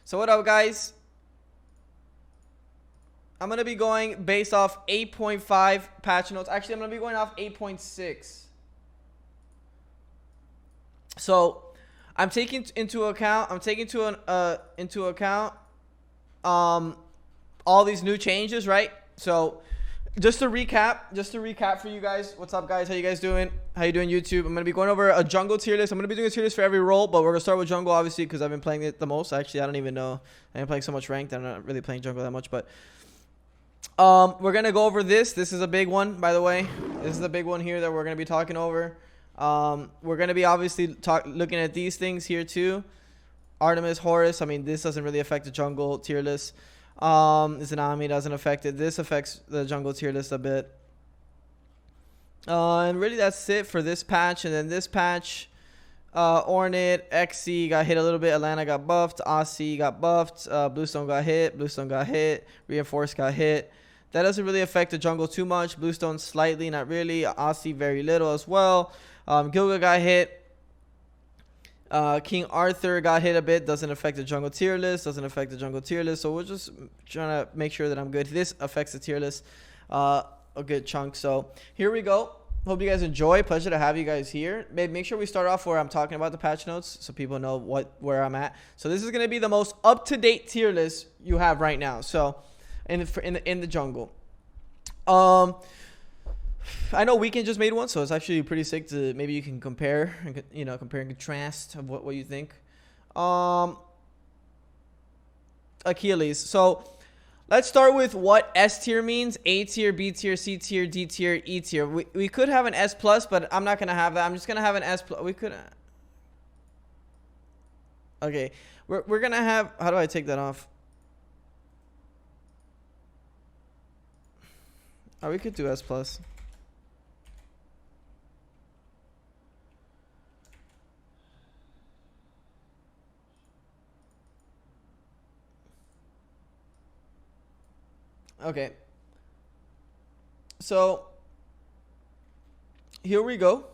So what up, guys? I'm going to be going based off 8.5 patch notes. Actually, I'm going to be going off 8.6. So I'm taking into account all these new changes, right? So just to recap for you guys. What's up, guys? How you guys doing? How you doing, YouTube? I'm going to be going over a jungle tier list. I'm going to be doing a tier list for every role, but we're going to start with jungle, obviously, because I've been playing it the most. Actually, I don't even know. I've been playing so much ranked. I'm not really playing jungle that much, but we're going to go over this. This is a big one, by the way. This is a big one here that we're going to be talking over. We're going to be obviously looking at these things here too. Artemis, Horus. I mean, this doesn't really affect the jungle tier list. Tsunami doesn't affect it. This affects the jungle tier list a bit. And really that's it for this patch. And then this patch, Ornit, XC got hit a little bit. Atlanta got buffed. Aussie got buffed. Bluestone got hit. Bluestone got hit. Reinforced got hit. That doesn't really affect the jungle too much. Bluestone slightly, not really. Aussie very little as well. Gilga got hit. King Arthur got hit a bit. Doesn't affect the jungle tier list. Doesn't affect the jungle tier list. So we're just trying to make sure that I'm good. This affects the tier list a good chunk. So here we go. Hope you guys enjoy. Pleasure to have you guys here. Make sure we start off where I'm talking about the patch notes so people know where I'm at. So this is going to be the most up-to-date tier list you have right now. So in the jungle. I know Weekend just made one, so it's actually pretty sick to maybe you can compare and compare and contrast of what you think. Achilles. So let's start with what S tier means: A tier, B tier, C tier, D tier, E tier. We could have an S plus, but I'm not gonna have that. I'm just gonna have an S plus. We could. Okay, we're gonna have. How do I take that off? Oh, we could do S plus. Okay. So here we go.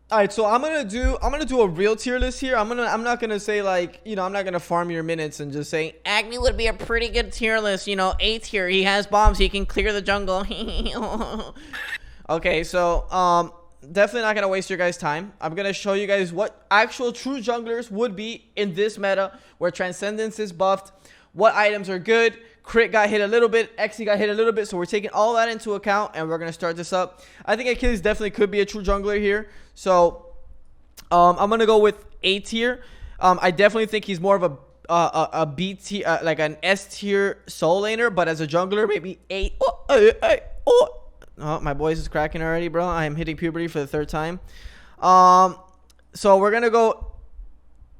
All right, so I'm gonna do a real tier list here. I'm not gonna say like, I'm not gonna farm your minutes and just say Acme would be a pretty good tier list. A tier. He has bombs. He can clear the jungle. Okay, so definitely not gonna waste your guys' time. I'm gonna show you guys what actual true junglers would be in this meta where Transcendence is buffed. What items are good? Crit got hit a little bit. XE got hit a little bit. So we're taking all that into account, and we're going to start this up. I think Achilles definitely could be a true jungler here. So I'm going to go with A tier. I definitely think he's more of a B tier, like an S tier soul laner. But as a jungler, maybe A. Oh, my voice is cracking already, bro. I am hitting puberty for the third time. So we're going to go,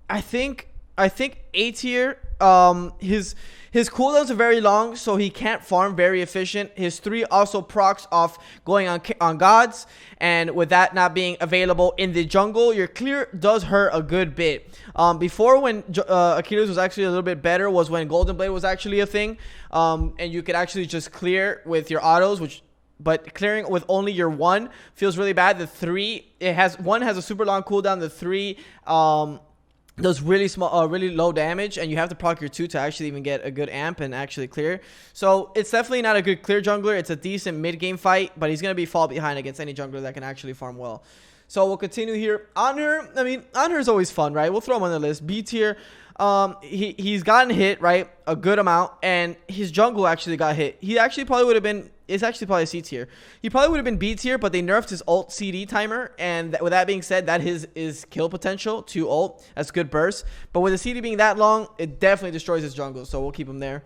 I think A tier. His cooldowns are very long, so he can't farm very efficient. His 3 also procs off going on gods, and with that not being available in the jungle, your clear does hurt a good bit. Before, when Achilles was actually a little bit better, was when Golden Blade was actually a thing, and you could actually just clear with your autos, but clearing with only your 1 feels really bad. The 3, one has a super long cooldown. The 3 does really small, really low damage, and you have to proc your 2 to actually even get a good amp and actually clear. So it's definitely not a good clear jungler. It's a decent mid game fight, but he's gonna be fall behind against any jungler that can actually farm well. So we'll continue here. Honor, I mean, Honor is always fun, right? We'll throw him on the list. B tier. He's gotten hit, right, a good amount, and his jungle actually got hit. He actually probably would have been. It's actually probably C tier. He probably would have been B tier, but they nerfed his ult CD timer, and with that being said, that is kill potential to ult. That's good burst, but with the CD being that long, it definitely destroys his jungle. So we'll keep him there.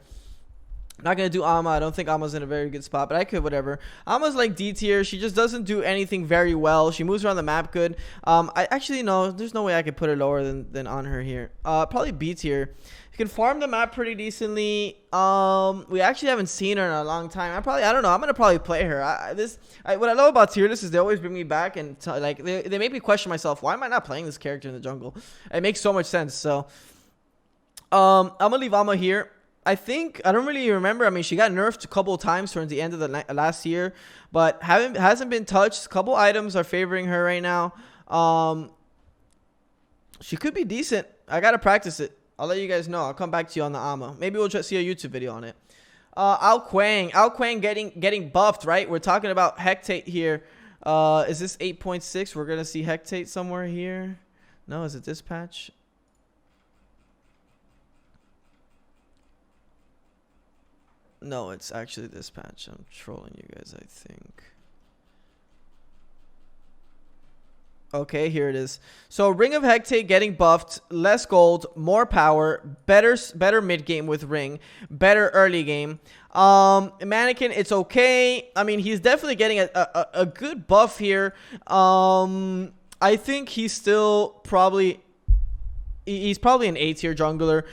I'm not gonna do Amma. I don't think Amma's in a very good spot, but I could, whatever. Amma's like D tier. She just doesn't do anything very well. She moves around the map good. I actually no. There's no way I could put her lower than on her here. Probably B tier. You can farm the map pretty decently. We actually haven't seen her in a long time. I don't know. I'm gonna probably play her. What I love about tier lists is they always bring me back and like they make me question myself. Why am I not playing this character in the jungle? It makes so much sense. So I'm gonna leave Amma here. I don't really remember. I mean, she got nerfed a couple of times towards the end of the last year, but hasn't been touched. A couple items are favoring her right now. She could be decent. I gotta practice it. I'll let you guys know. I'll come back to you on the Ama. Maybe we'll just see a YouTube video on it. Ao Quang getting buffed, right? We're talking about Hectate here. Is this 8.6? We're gonna see Hectate somewhere here. No, is it this patch? No, it's actually this patch. I'm trolling you guys, I think. Okay, here it is. So Ring of Hecate getting buffed, less gold, more power, better mid game with Ring, better early game. Mannequin, it's okay. I mean, he's definitely getting a good buff here. I think he's still probably an A tier jungler.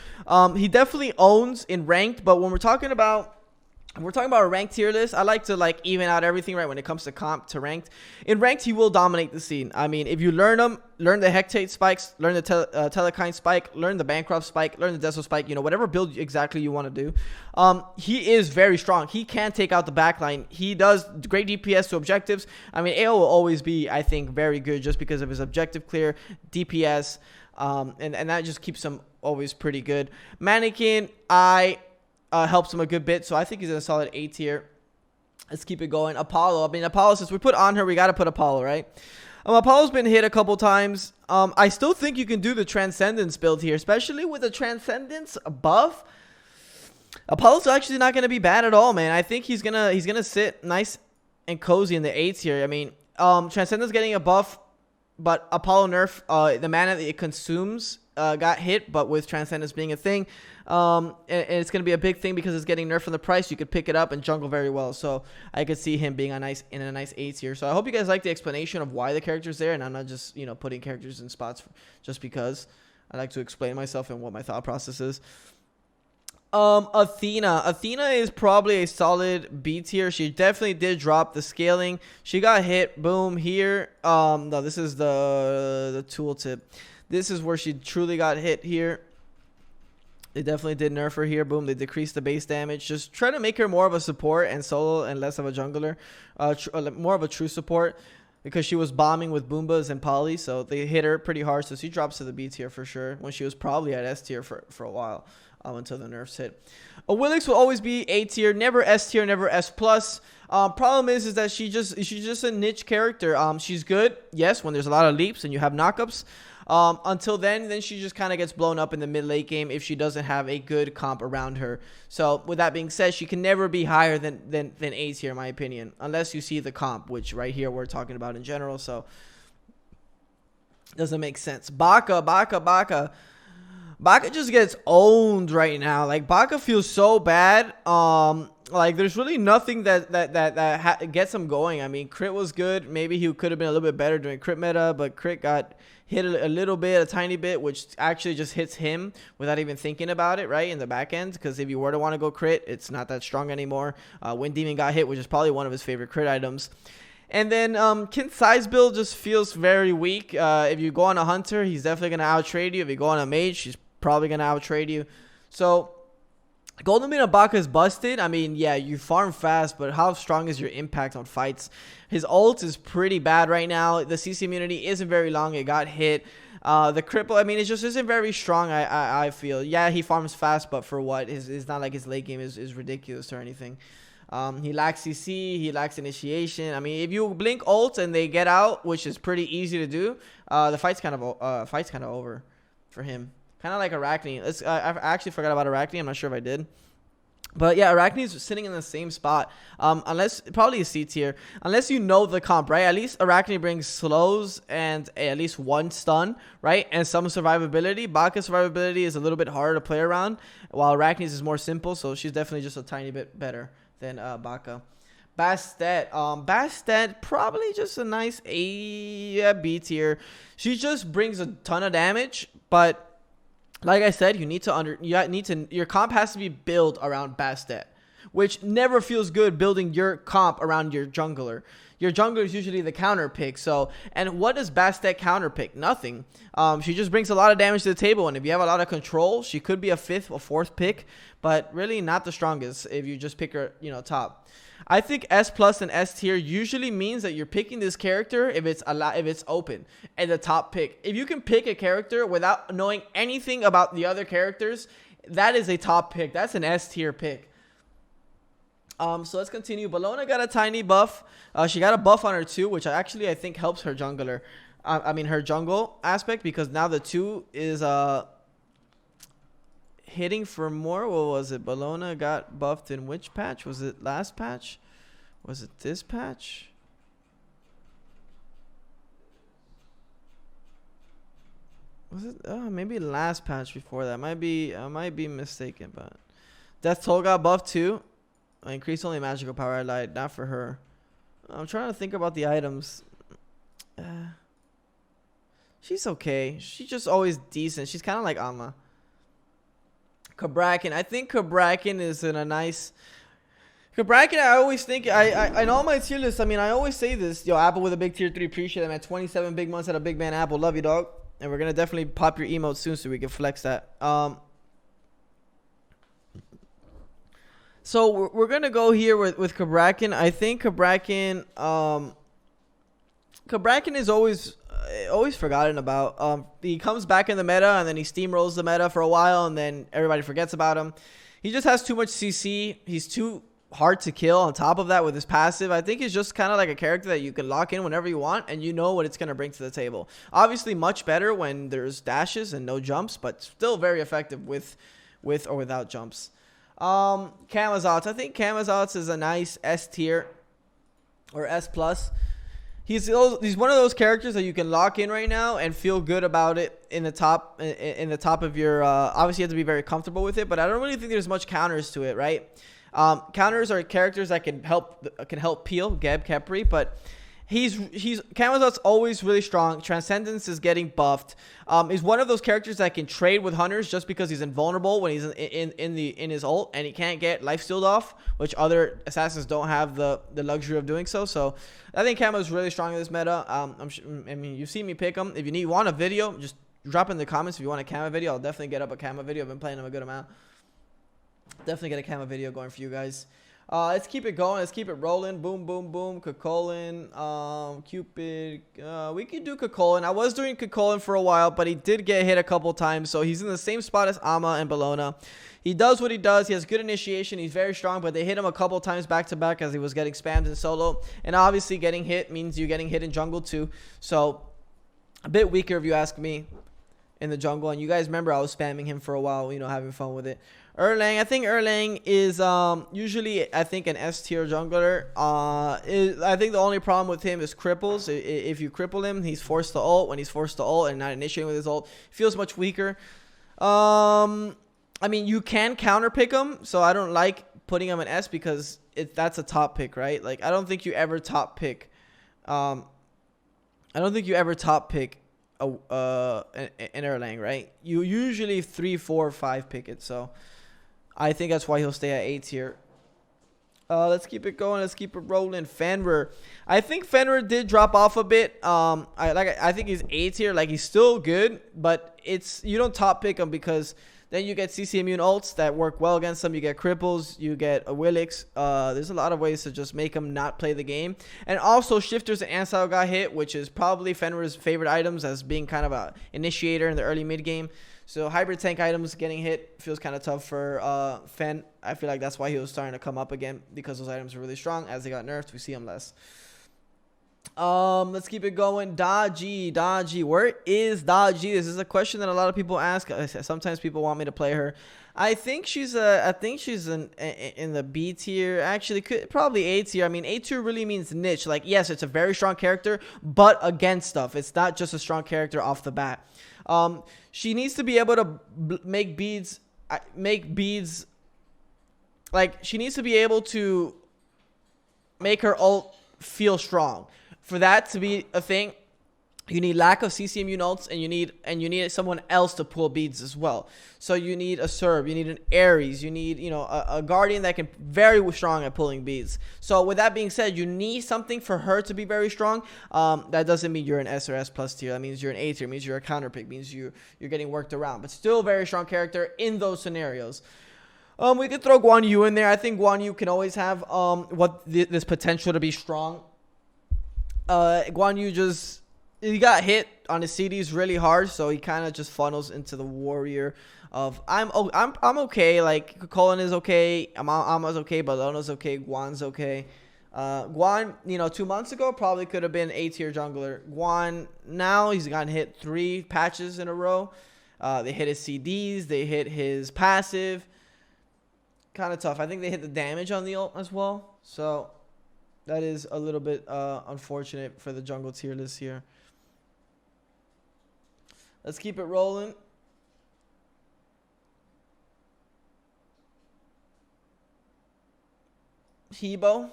He definitely owns in ranked, but when we're talking about a ranked tier list, I like to like even out everything, right? When it comes to comp to ranked, in ranked he will dominate the scene. I mean, if you learn them, learn the Hecate spikes, learn the Telekine spike, learn the Bancroft spike, learn the Deso spike, you know, whatever build exactly you want to do. He is very strong. He can take out the backline. He does great DPS to objectives. I mean, AO will always be, I think, very good just because of his objective clear, DPS, and that just keeps him always pretty good. Mannequin, helps him a good bit, so I think he's in a solid A tier. Let's keep it going. Apollo, I mean, Apollo, since we put on her, we got to put Apollo, right? Apollo's been hit a couple times. I still think you can do the Transcendence build here, especially with the Transcendence buff. Apollo's actually not going to be bad at all, man. I think he's gonna sit nice and cozy in the A tier. I mean, Transcendence getting a buff, but Apollo nerf, the mana that it consumes got hit, but with Transcendence being a thing, and it's going to be a big thing because it's getting nerfed from the price. You could pick it up and jungle very well. So I could see him being in a nice A tier. So I hope you guys like the explanation of why the character's there, and I'm not just, you know, putting characters in spots just because. I like to explain myself and what my thought process is. Athena is probably a solid B tier. She definitely did drop the scaling. She got hit, boom, here. No, this is the tooltip. This is where she truly got hit here. They definitely did nerf her here. Boom, they decreased the base damage. Just try to make her more of a support and solo and less of a jungler. More of a true support because she was bombing with Boombas and Polly. So they hit her pretty hard. So she drops to the B tier for sure when she was probably at S tier for a while until the nerfs hit. Willix will always be A tier, never S tier, never S plus. Problem is that she's just a niche character. She's good, yes, when there's a lot of leaps and you have knockups. Until then she just kind of gets blown up in the mid-late game if she doesn't have a good comp around her. So with that being said, she can never be higher than A tier in my opinion, unless you see the comp, which right here we're talking about in general. So doesn't make sense. Baca just gets owned right now. Like Baca feels so bad. Like there's really nothing that gets him going. I mean, crit was good. Maybe he could have been a little bit better during crit meta, but crit got hit a little bit, a tiny bit, which actually just hits him without even thinking about it, right, in the back end. Because if you were to want to go crit, it's not that strong anymore. Wind Demon got hit, which is probably one of his favorite crit items. And then Kin's size build just feels very weak. If you go on a hunter, he's definitely going to out-trade you. If you go on a mage, he's probably going to out-trade you. So Golden Bean of Baca is busted. I mean, yeah, you farm fast, but how strong is your impact on fights? His ult is pretty bad right now. The CC immunity isn't very long. It got hit. The cripple, I mean, it just isn't very strong, I feel. Yeah, he farms fast, but for what? It's not like his late game is ridiculous or anything. He lacks CC. He lacks initiation. I mean, if you blink ult and they get out, which is pretty easy to do, the fight's kind of over for him. Kind of like Arachne. I actually forgot about Arachne. I'm not sure if I did. But yeah, Arachne is sitting in the same spot. Unless, probably a C tier. Unless you know the comp, right? At least Arachne brings slows and at least one stun, right? And some survivability. Baca's survivability is a little bit harder to play around, while Arachne's is more simple. So she's definitely just a tiny bit better than Baca. Bastet, probably just a nice B tier. She just brings a ton of damage, but like I said, your comp has to be built around Bastet. which never feels good building your comp around your jungler. Your jungler is usually the counter pick. So, and what does Bastet counter pick? Nothing. She just brings a lot of damage to the table, and if you have a lot of control, she could be a 5th or 4th pick, but really not the strongest if you just pick her, you know, top. I think S plus and S tier usually means that you're picking this character if it's open and the top pick. If you can pick a character without knowing anything about the other characters, that is a top pick. That's an S tier pick. So let's continue. Bellona got a tiny buff. She got a buff on her too, which I think helps her jungler. Her jungle aspect, because now the 2 is hitting for more. What was it? Bellona got buffed in which patch? Was it last patch? Was it this patch? Was it? Oh, maybe last patch before that. I might be mistaken, but Death Toll got buffed too. Increase only magical power I lied, not for her. I'm trying to think about the items. She's okay. She's just always decent. She's kind of like Amma. Cabrakan. I think Cabrakan is in a nice... Cabrakan, I always think... I know my tier list, I always say this. Yo, Apple with a big tier 3. Appreciate them at 27 big months at a big man Apple. Love you, dog. And we're going to definitely pop your emote soon so we can flex that. So we're gonna go here with Cabrakan. I think Cabrakan is always forgotten about. He comes back in the meta and then he steamrolls the meta for a while and then everybody forgets about him. He just has too much CC. He's too hard to kill. On top of that, with his passive, I think he's just kind of like a character that you can lock in whenever you want and you know what it's gonna bring to the table. Obviously, much better when there's dashes and no jumps, but still very effective with or without jumps. Camazotz. I think Camazotz is a nice S tier or S plus. He's one of those characters that you can lock in right now and feel good about it in the top of your. Obviously, you have to be very comfortable with it, but I don't really think there's much counters to it, right? Counters are characters that can help peel Geb Kepri, but he's Camazot's always really strong. Transcendence is getting buffed. He's one of those characters that can trade with hunters just because he's invulnerable when he's in his ult and he can't get life stealed off, which other assassins don't have the luxury of doing so. So I think Camo's really strong in this meta. You've seen me pick him. If you want a video, just drop in the comments if you want a Camo video. I'll definitely get up a Camo video. I've been playing him a good amount. Definitely get a Camo video going for you guys. Let's keep it going. Let's keep it rolling. Boom, boom, boom. Cucullin, Cupid. We can do Cucullin. I was doing Cucullin for a while, but he did get hit a couple times. So he's in the same spot as Amma and Bellona. He does what he does. He has good initiation. He's very strong, but they hit him a couple times back to back as he was getting spammed in solo. And obviously getting hit means you're getting hit in jungle too. So a bit weaker if you ask me in the jungle. And you guys remember I was spamming him for a while, having fun with it. Erlang, I think Erlang is usually an S tier jungler. I think the only problem with him is cripples. If you cripple him, he's forced to ult. When he's forced to ult and not initiating with his ult, feels much weaker. You can counter pick him, so I don't like putting him in S because that's a top pick, right? Like I don't think you ever top pick. An Erlang, right? You usually 3, 4, 5 pick it. So I think that's why he'll stay at A tier. Let's keep it going. Let's keep it rolling. Fenrir. I think Fenrir did drop off a bit. I think he's A tier. Like he's still good, but you don't top pick him because then you get CC immune ults that work well against them. You get cripples. You get a Willix. There's a lot of ways to just make him not play the game. And also shifters and Ansel got hit, which is probably Fenrir's favorite items as being kind of a initiator in the early mid game. So hybrid tank items getting hit feels kind of tough for Fen. I feel like that's why he was starting to come up again because those items are really strong. As they got nerfed, we see them less. Let's keep it going. Dodgy. Where is Dodgy? This is a question that a lot of people ask. Sometimes people want me to play her. I think she's in the B tier. Actually, probably A tier. A tier really means niche. Like yes, it's a very strong character, but against stuff. It's not just a strong character off the bat. She needs to be able to make beads. Like she needs to be able to make her ult feel strong. For that to be a thing, You need lack of CCM ults, and you need someone else to pull beads as well. So you need a Serb, you need an Ares, you need, you know, a Guardian that can very strong at pulling beads. So with that being said, you need something for her to be very strong. That doesn't mean you're an S or S plus tier. That means you're an A tier. It means you're a counter pick. It means you're getting worked around, but still a very strong character in those scenarios. We could throw Guan Yu in there. I think Guan Yu can always have this potential to be strong. Guan Yu he got hit on his CDs really hard, so he kind of just funnels into the warrior of I'm okay. Like Colin is okay, Ama's okay, Balona's okay, Guan's okay. Guan, you know, 2 months ago probably could have been A tier jungler. Guan now he's gotten hit 3 patches in a row. They hit his CDs, they hit his passive. Kind of tough. I think they hit the damage on the ult as well, so that is a little bit unfortunate for the jungle tier list here. Let's keep it rolling. Hebo.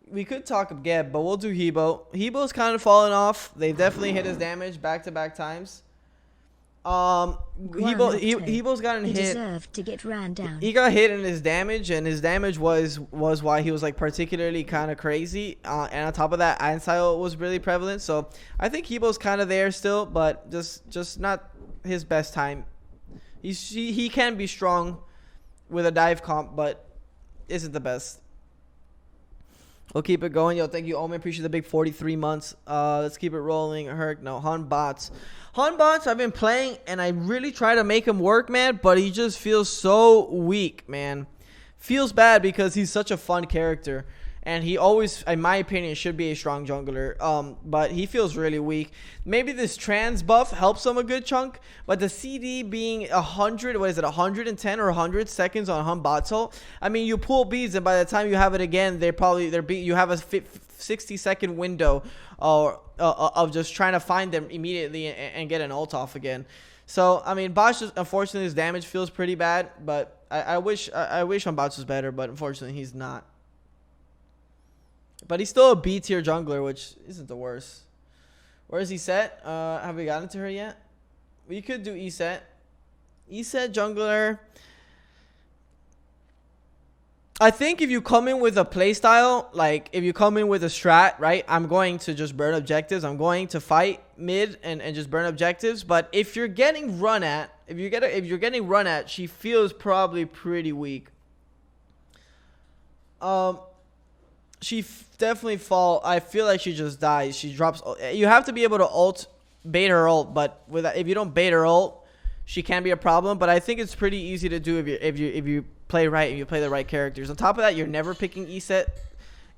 We could talk of Geb, but we'll do Hebo. Hebo's kind of fallen off. They've definitely hit his damage back-to-back times. Hebo's gotten hit. He deserved to get ran down. He got hit in his damage, and his damage was why he was like particularly kind of crazy. And on top of that, Einstein was really prevalent. So I think Hebo's kind of there still, but just not his best time. He can be strong with a dive comp, but isn't the best. We'll keep it going. Yo, thank you, Omen. Appreciate the big 43 months. Let's keep it rolling. Herc, no. Hunbots. Hunbots, I've been playing, and I really try to make him work, man, but he just feels so weak, man. Feels bad because he's such a fun character, and he always, in my opinion, should be a strong jungler, but he feels really weak. Maybe this trans buff helps him a good chunk, but the CD being 100, what is it, 110 or 100 seconds on Hunbots ult? I mean, you pull beads, and by the time you have it again, you have a 60-second window of just trying to find them immediately and get an ult off again. So, I mean, Bosch, unfortunately, his damage feels pretty bad, but I wish Hunbots was better, but unfortunately, he's not. But he's still a B tier jungler, which isn't the worst. Where is he set? Have we gotten to her yet? We could do E set. E set jungler. I think if you come in with a playstyle, like if you come in with a strat, right? I'm going to just burn objectives. I'm going to fight mid and just burn objectives. But if you're getting run at, if you're getting run at, she feels probably pretty weak. She definitely fall. I feel like she just dies. She drops. You have to be able to bait her ult, but if you don't bait her ult, she can be a problem. But I think it's pretty easy to do if you play right and you play the right characters. On top of that, you're never picking E set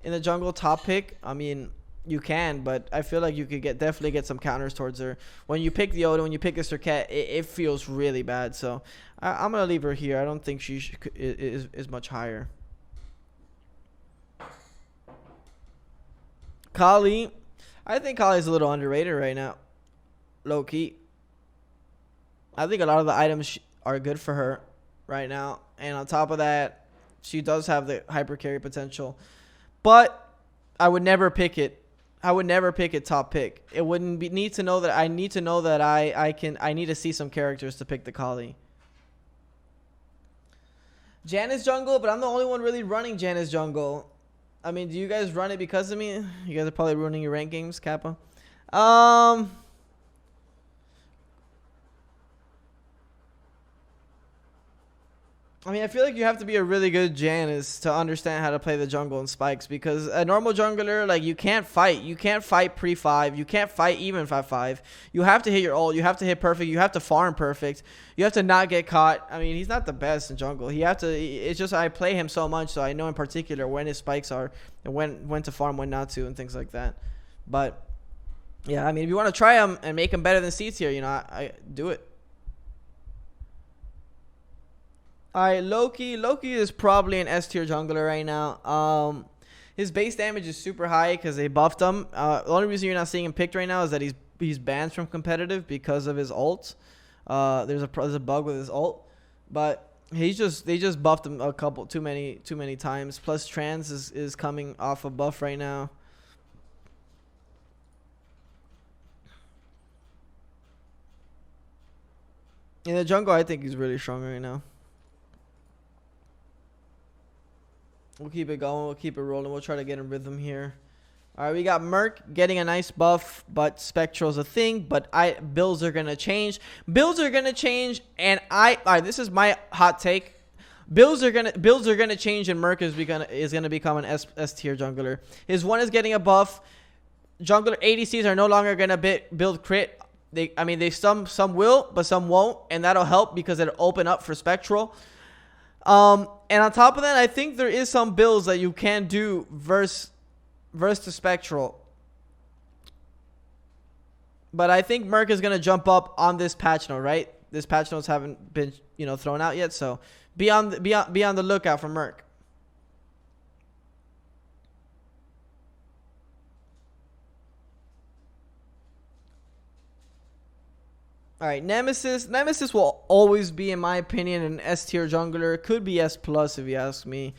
in the jungle top pick. I mean, you can, but I feel like you could definitely get some counters towards her. When you pick the Odin, when you pick a Serket, it feels really bad. So I'm gonna leave her here. I don't think she is much higher. Kali, I think Kali's a little underrated right now. Loki. I think a lot of the items are good for her right now. And on top of that, she does have the hyper carry potential. But I would never pick it. I would never pick it top pick. It wouldn't be I need to know that I need to see some characters to pick the Kali. Janus jungle, but I'm the only one really running Janus jungle. I mean, do you guys run it because of me? You guys are probably ruining your rank games, Kappa. I mean, I feel like you have to be a really good Janus to understand how to play the jungle and spikes, because a normal jungler, like, you can't fight. You can't fight pre-5. You can't fight even 5-5. You have to hit your ult. You have to hit perfect. You have to farm perfect. You have to not get caught. I mean, he's not the best in jungle. It's just I play him so much, so I know in particular when his spikes are and when to farm, when not to, and things like that. But, yeah, I mean, if you want to try him and make him better than C tier, you know, I do it. Alright, Loki. Loki is probably an S tier jungler right now. His base damage is super high because they buffed him. The only reason you're not seeing him picked right now is that he's banned from competitive because of his ult. There's a bug with his ult, but they just buffed him too many times. Plus trans is coming off a buff right now. In the jungle, I think he's really strong right now. We'll keep it going. We'll keep it rolling. We'll try to get in rhythm here. All right, we got Merc getting a nice buff, but Spectral's a thing. But builds are gonna change. Builds are gonna change, and all right, this is my hot take. Builds are gonna change, and Merc is gonna become an S tier jungler. His one is getting a buff. Jungler ADCs are no longer gonna build crit. Some will, but some won't, and that'll help because it'll open up for Spectral. And on top of that, I think there is some builds that you can do versus the Spectral. But I think Merc is gonna jump up on this patch note, right? This patch notes haven't been thrown out yet, so be on the lookout for Merc. All right, Nemesis. Nemesis will always be, in my opinion, an S tier jungler. Could be S plus if you ask me.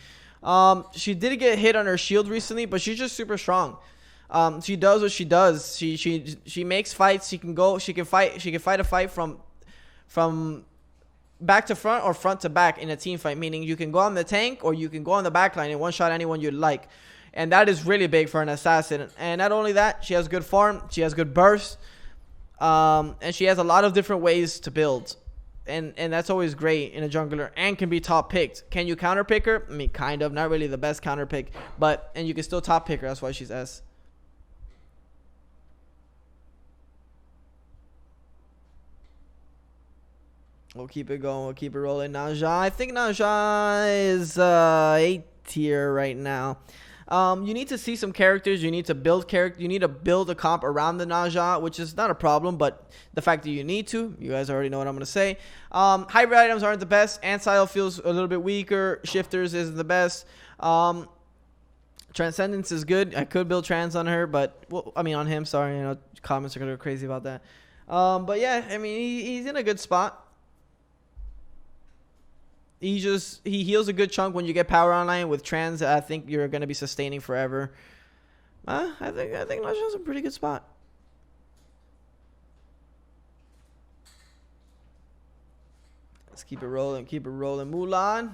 She did get hit on her shield recently, but she's just super strong. She does what she does. She makes fights. She can fight. She can fight a fight from back to front or front to back in a team fight. Meaning you can go on the tank or you can go on the back line and one shot anyone you like. And that is really big for an assassin. And not only that, she has good farm. She has good burst. And she has a lot of different ways to build. And that's always great in a jungler, and can be top picked. Can you counter pick her? I mean, kind of. Not really the best counter pick, and you can still top pick her. That's why she's S. We'll keep it going. We'll keep it rolling. Naja. I think Naja is A tier right now. You need to see some characters. You need to build You need to build a comp around the Naja, which is not a problem, but the fact that you need to, you guys already know what I'm going to say. Hybrid items aren't the best. Antile feels a little bit weaker. Shifters isn't the best. Transcendence is good. I could build Trans on her, but, well, I mean, on him, sorry. Comments are going to go crazy about that. But yeah, I mean, he's in a good spot. He heals a good chunk when you get power online. With Trans, I think you're gonna be sustaining forever. I think Naja's a pretty good spot. Let's keep it rolling. Keep it rolling. Mulan.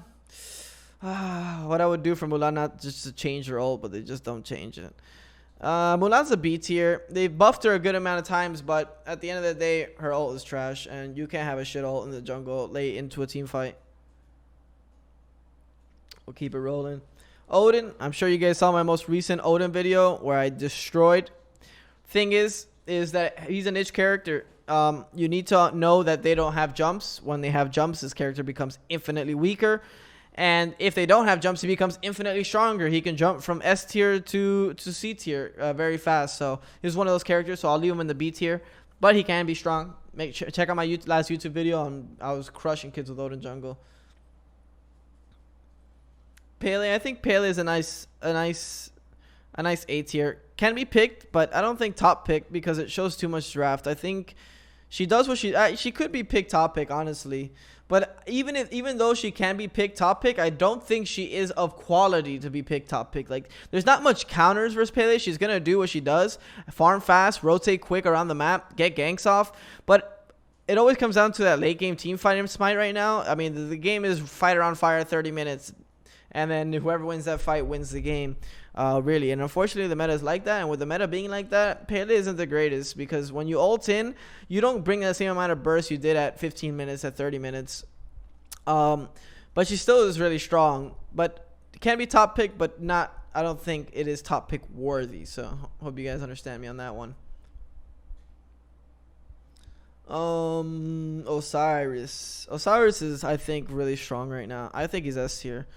What I would do for Mulan, not just to change her ult, but they just don't change it. Mulan's a B tier. They buffed her a good amount of times, but at the end of the day, her ult is trash, and you can't have a shit ult in the jungle late into a team fight. We'll keep it rolling. Odin. I'm sure you guys saw my most recent Odin video where I destroyed. Thing is that he's a niche character. You need to know that they don't have jumps. When they have jumps, this character becomes infinitely weaker. And if they don't have jumps, he becomes infinitely stronger. He can jump from S tier to C tier very fast. So he's one of those characters. So I'll leave him in the B tier. But he can be strong. Check out my last YouTube video. I was crushing kids with Odin jungle. Pele, I think Pele is a nice A tier. Can be picked, but I don't think top pick because it shows too much draft. I think she does what she could be picked top pick, honestly. But even though she can be picked top pick, I don't think she is of quality to be picked top pick. Like, there's not much counters versus Pele. She's gonna do what she does: farm fast, rotate quick around the map, get ganks off. But it always comes down to that late game team fight in Smite right now. I mean, the game is fight around fire 30 minutes. And then whoever wins that fight wins the game, really. And unfortunately, the meta is like that. And with the meta being like that, Pele isn't the greatest. Because when you ult in, you don't bring the same amount of burst you did at 15 minutes, at 30 minutes. But she still is really strong. But it can be top pick, but not. I don't think it is top pick worthy. So hope you guys understand me on that one. Osiris. Osiris is, I think, really strong right now. I think he's S tier.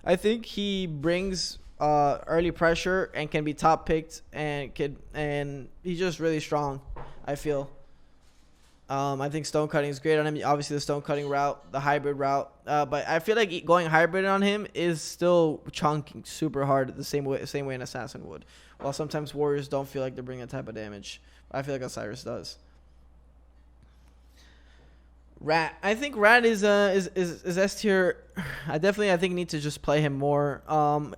I think he brings early pressure and can be top picked and he's just really strong, I feel. I think stone cutting is great on him. Obviously the stone cutting route, the hybrid route. But I feel like going hybrid on him is still chunking super hard the same way an assassin would. While sometimes warriors don't feel like they're bringing that type of damage. I feel like Osiris does. Rat. I think Rat is S tier. I think need to just play him more.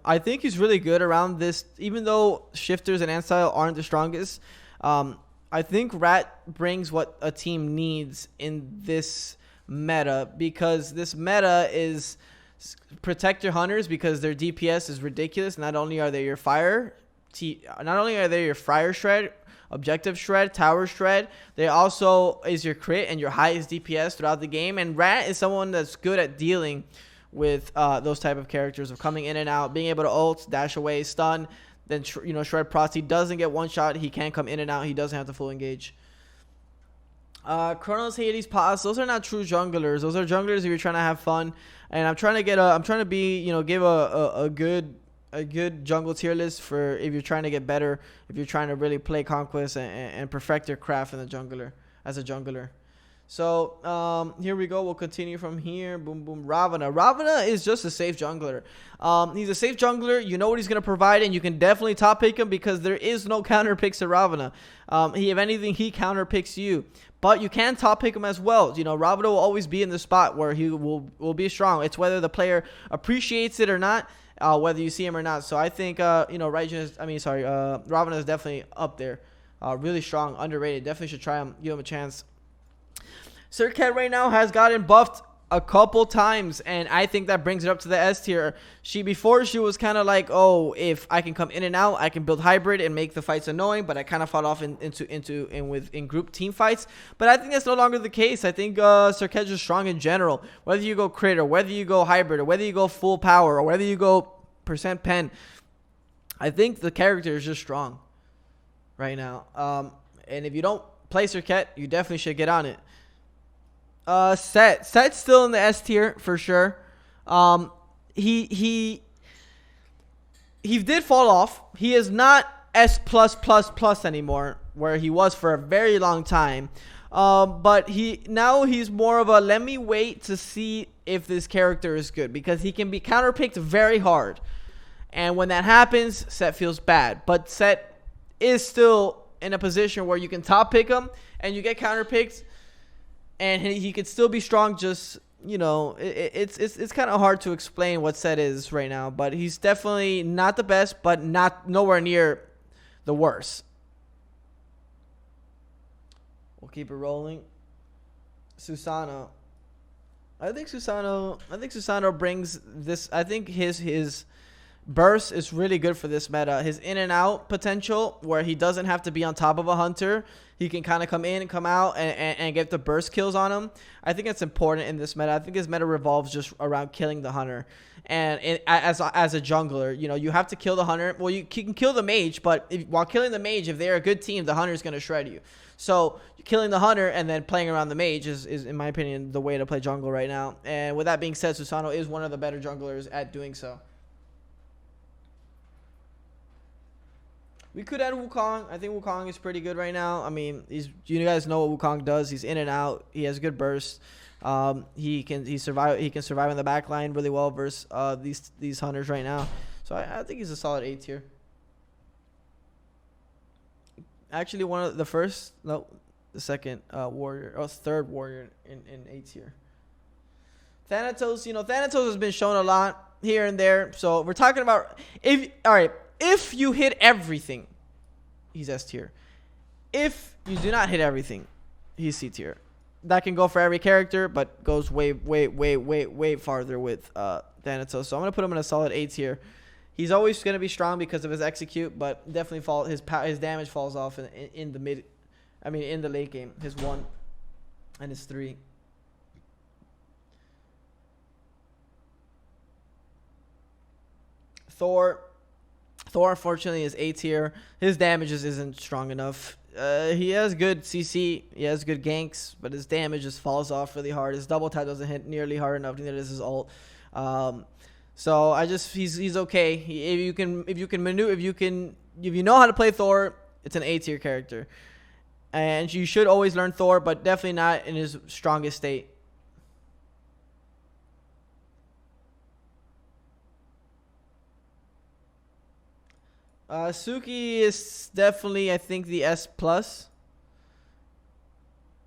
I think he's really good around this, even though shifters and Antile aren't the strongest. I think Rat brings what a team needs in this meta, because this meta is protect your hunters because their DPS is ridiculous. Not only are they your fire shred, objective shred, tower shred, they also is your crit and your highest DPS throughout the game. And Rat is someone that's good at dealing with those type of characters, of coming in and out, being able to ult, dash away, stun, then shred procs. He doesn't get one shot. He can come in and out. He doesn't have to full engage. Chronos, Hades, Paz, those are not true junglers. Those are junglers if you're trying to have fun. And I'm trying to be, give a good jungle tier list for if you're trying to get better, if you're trying to really play Conquest and perfect your craft in the jungler, as a jungler. So here we go. We'll continue from here. Boom, boom. Ravana is just a safe jungler. He's a safe jungler. You know what he's going to provide, and you can definitely top pick him because there is no counter picks to Ravana. If anything, he counter picks you. But you can top pick him as well. Ravana will always be in the spot where he will be strong. It's whether the player appreciates it or not, whether you see him or not. So I think, Ravana is definitely up there. Really strong, underrated. Definitely should try him, give him a chance. Serket right now has gotten buffed a couple times, and I think that brings it up to the S tier. Before she was kind of like, oh, if I can come in and out, I can build hybrid and make the fights annoying, but I kind of fought off in group team fights. But I think that's no longer the case. I think Serket is strong in general. Whether you go crit or whether you go hybrid or whether you go full power or whether you go percent pen, I think the character is just strong right now. And if you don't play Serket, you definitely should get on it. Set's still in the S tier for sure. He did fall off. He is not S plus anymore, where he was for a very long time. But he's more of a let me wait to see if this character is good, because he can be counterpicked very hard, and when that happens, Set feels bad. But Set is still in a position where you can top pick him and you get counterpicked. And he could still be strong. Just it's kind of hard to explain what Set is right now. But he's definitely not the best, but nowhere near the worst. We'll keep it rolling. Susana. I think Susana brings this. I think his burst is really good for this meta. His in and out potential, where he doesn't have to be on top of a hunter. He can kind of come in and come out and get the burst kills on him. I think it's important in this meta. I think his meta revolves just around killing the hunter. And as a jungler, you have to kill the hunter. Well, you can kill the mage, but while killing the mage, if they're a good team, the hunter is going to shred you. So killing the hunter and then playing around the mage is, in my opinion, the way to play jungle right now. And with that being said, Susano is one of the better junglers at doing so. We could add Wukong. I think Wukong is pretty good right now. I mean, you guys know what Wukong does. He's in and out. He has good bursts. He can survive in the back line really well versus these hunters right now. So I think he's a solid A tier. Actually, the second warrior, or third warrior in A tier. Thanatos, Thanatos has been shown a lot here and there. So we're talking about if you hit everything, he's S tier. If you do not hit everything, he's C tier. That can go for every character, but goes way farther with Thanatos. So I'm gonna put him in a solid A tier. He's always gonna be strong because of his execute, but definitely his damage falls off in the late game. His 1 and his 3. Thor, unfortunately, is A tier. His damages isn't strong enough. He has good CC. He has good ganks, but his damage just falls off really hard. His double tap doesn't hit nearly hard enough. Neither does his ult. So he's okay. If you know how to play Thor, it's an A tier character, and you should always learn Thor, but definitely not in his strongest state. Suki is definitely, I think, the S plus.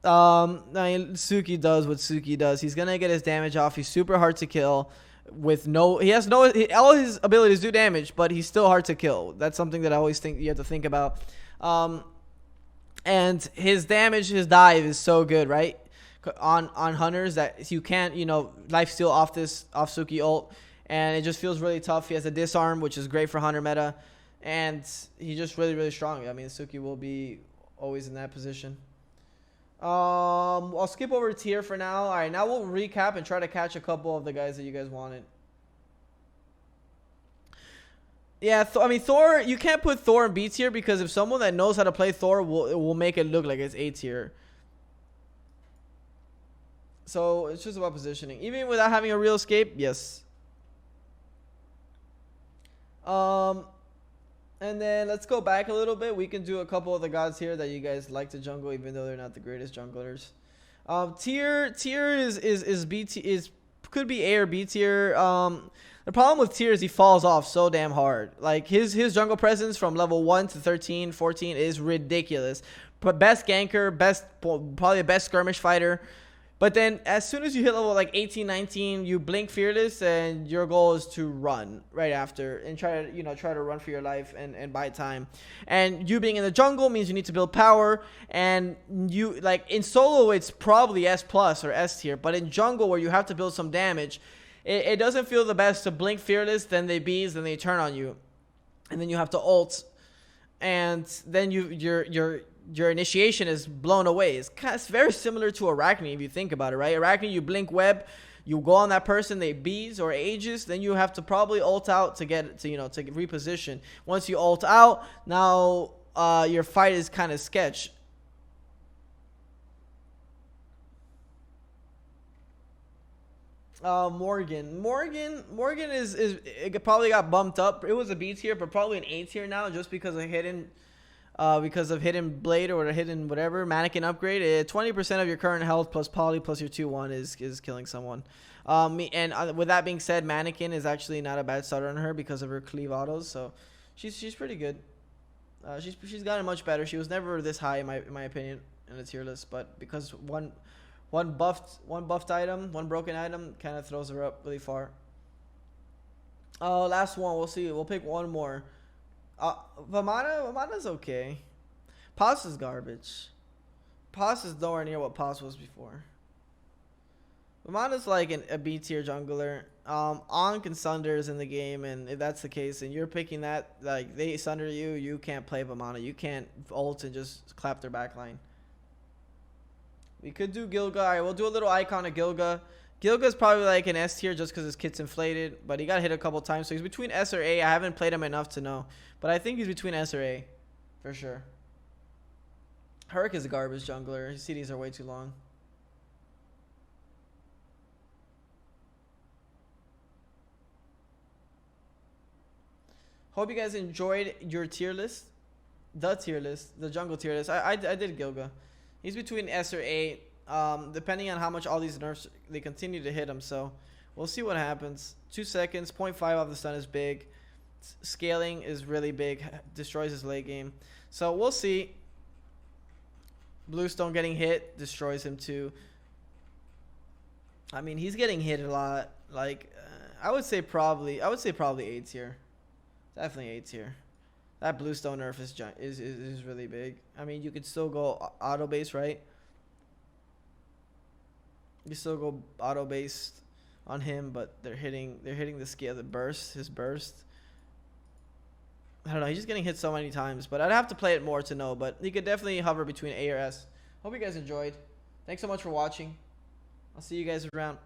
Suki does what Suki does. He's gonna get his damage off. He's super hard to kill. All his abilities do damage, but he's still hard to kill. That's something that I always think you have to think about. And his damage, his dive is so good, right? on hunters that you can't, you know, lifesteal off Suki ult, and it just feels really tough. He has a disarm, which is great for hunter meta, and he's just really strong. I mean, Suki will be always in that position. I'll skip over tier for now. All right, now we'll recap and try to catch a couple of the guys that you guys wanted. Yeah, I mean, Thor, you can't put Thor in B tier because if someone that knows how to play Thor will make it look like it's A tier. So it's just about positioning. Even without having a real escape, yes. And then let's go back a little bit. We can do a couple of the gods here that you guys like to jungle, even though they're not the greatest junglers. Tier is B tier, could be A or B tier. The problem with tier is he falls off so damn hard. Like his jungle presence from level 1 to 13, 14 is ridiculous. But best ganker, probably the best skirmish fighter. But then as soon as you hit level like 18, 19, you blink fearless and your goal is to run right after and try to run for your life and buy time. And you being in the jungle means you need to build power, and you like in solo it's probably S+ or S tier, but in jungle where you have to build some damage, it doesn't feel the best to blink fearless, then they bees, then they turn on you. And then you have to ult, and then your initiation is blown away. It's very similar to Arachne if you think about it, right? Arachne, you blink web, you go on that person, they bees or ages, then you have to probably ult out to reposition. Once you ult out, now your fight is kind of sketch. Morgan is it probably got bumped up. It was a B tier, but probably an A tier now just because of hidden blade or hidden whatever mannequin upgrade. 20% of your current health plus poly plus your 2/1 is killing someone. With that being said, mannequin is actually not a bad starter on her because of her cleave autos, so she's pretty good. She's gotten much better. She was never this high in my opinion in the tier list, but because one buffed item, one broken item kind of throws her up really far. Last one, we'll see. We'll pick one more. Vamana's okay. Pos is garbage. Pos is nowhere near what Pos was before. Vamana's like a B tier jungler. Ankh and Sunder is in the game, and if that's the case, and you're picking that, like they Sunder you, you can't play Vamana. You can't ult and just clap their backline. We could do Gilga. All right, we'll do a little icon of Gilga. Gilga's probably like an S tier just because his kit's inflated, but he got hit a couple times, so he's between S or A. I haven't played him enough to know, but I think he's between S or A for sure. Herc is a garbage jungler. His CDs are way too long. Hope you guys enjoyed your tier list. The jungle tier list. I did Gilga. He's between S or A, depending on how much all these nerfs, they continue to hit him. So we'll see what happens. 2 seconds, 0.5 off the stun is big. Scaling is really big, destroys his late game. So we'll see. Bluestone getting hit, destroys him too. I mean, he's getting hit a lot. Like, I would say probably A tier. Definitely A tier. That Bluestone nerf is really big. I mean, you could still go auto base, right? You still go auto based on him, but they're hitting the scale, his burst. I don't know. He's just getting hit so many times, but I'd have to play it more to know. But he could definitely hover between A or S. Hope you guys enjoyed. Thanks so much for watching. I'll see you guys around.